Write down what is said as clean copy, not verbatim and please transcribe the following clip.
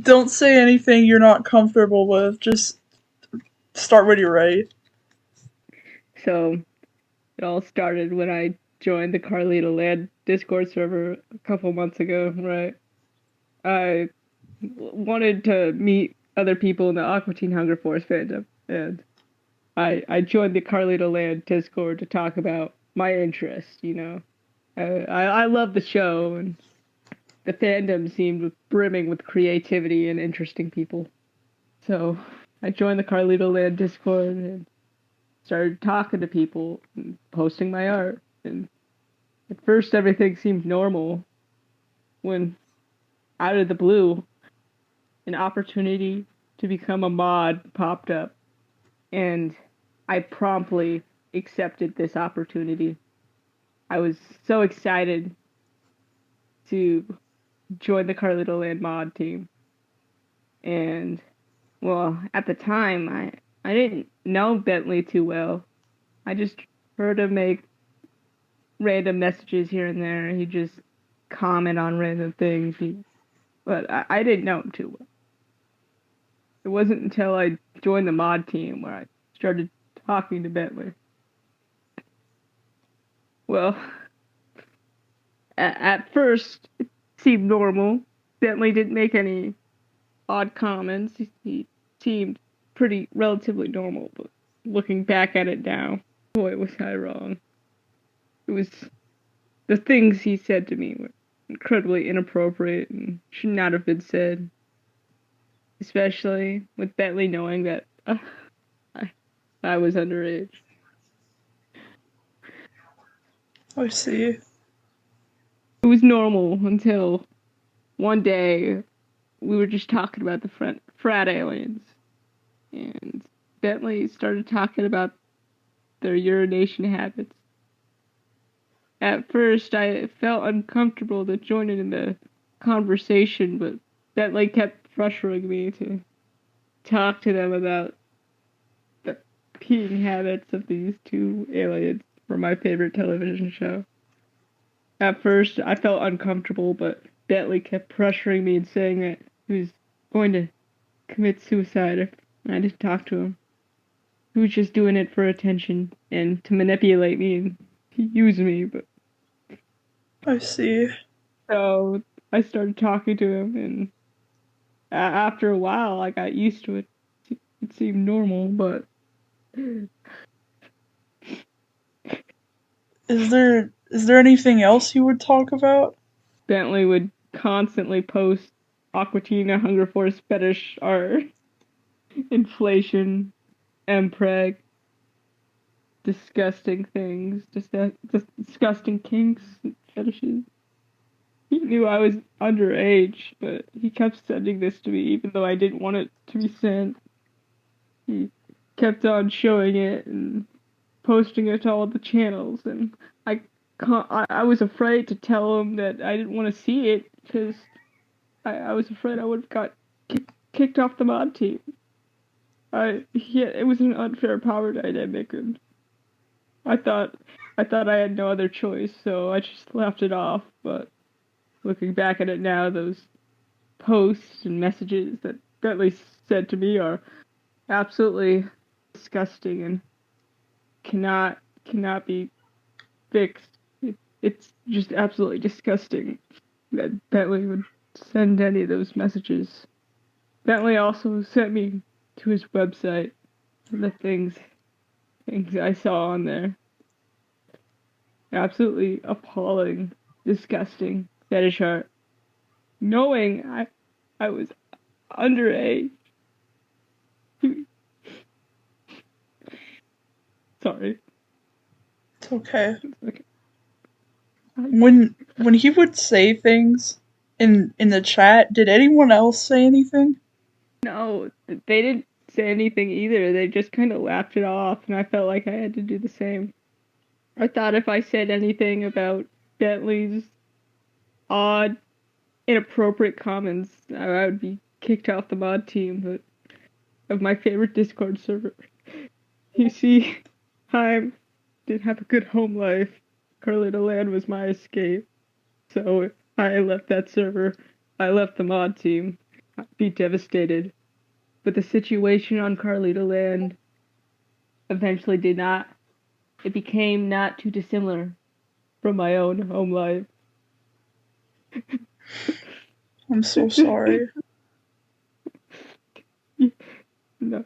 Don't say anything you're not comfortable with. Just start when you're ready. So it all started when I joined the Carlito Land Discord server a couple months ago, right? I wanted to meet other people in the Aqua Teen Hunger Force fandom, and I joined the Carlito Land Discord to talk about my interests. I love the show, and the fandom seemed brimming with creativity and interesting people. So I joined the Carlito Land Discord and started talking to people and posting my art. And at first, everything seemed normal when, out of the blue, an opportunity to become a mod popped up. And I promptly accepted this opportunity. I was so excited to join the Carlito Land mod team. And, well, at the time, I didn't know Bentley too well. I just heard him make random messages here and there. He just comment on random things. But I didn't know him too well. It wasn't until I joined the mod team where I started talking to Bentley. Well, at first, it seemed normal. Bentley didn't make any odd comments. He seemed pretty relatively normal, but looking back at it now, boy, was I wrong. It was the things he said to me were incredibly inappropriate and should not have been said, especially with Bentley knowing that I, I was underage. I see. It was normal until one day we were just talking about the frat aliens, and Bentley started talking about their urination habits. At first, I felt uncomfortable to join in the conversation, but Bentley kept pressuring me to talk to them about the peeing habits of these two aliens from my favorite television show. At first, I felt uncomfortable, but Bentley kept pressuring me and saying that he was going to commit suicide if I didn't talk to him. He was just doing it for attention and to manipulate me and use me, but I see. so I started talking to him, and after a while, I got used to it. It seemed normal, but Is there anything else you would talk about? Bentley would constantly post Aqua Teen Hunger Force fetish art, inflation, mpreg, disgusting things, just disgusting kinks and fetishes. He knew I was underage, but he kept sending this to me even though I didn't want it to be sent. He kept on showing it and posting it to all the channels, and I was afraid to tell him that I didn't want to see it because I was afraid I would have got kicked off the mod team. It was an unfair power dynamic, and I thought I had no other choice, so I just left it off. But looking back at it now, those posts and messages that Bentley said to me are absolutely disgusting and cannot be fixed. It's just absolutely disgusting that Bentley would send any of those messages. Bentley also sent me to his website and the things I saw on there. Absolutely appalling, disgusting fetish art. Knowing I was underage. Sorry. It's okay. Okay. When he would say things in the chat, did anyone else say anything? No, they didn't say anything either. They just kind of laughed it off, and I felt like I had to do the same. I thought if I said anything about Bentley's odd, inappropriate comments, I would be kicked off the mod team of my favorite Discord server. You see, I didn't have a good home life. Carlita Land was my escape. So I left that server. I left the mod team. I'd be devastated. But the situation on Carlito Land eventually did not. It became not too dissimilar from my own home life. I'm so sorry. No.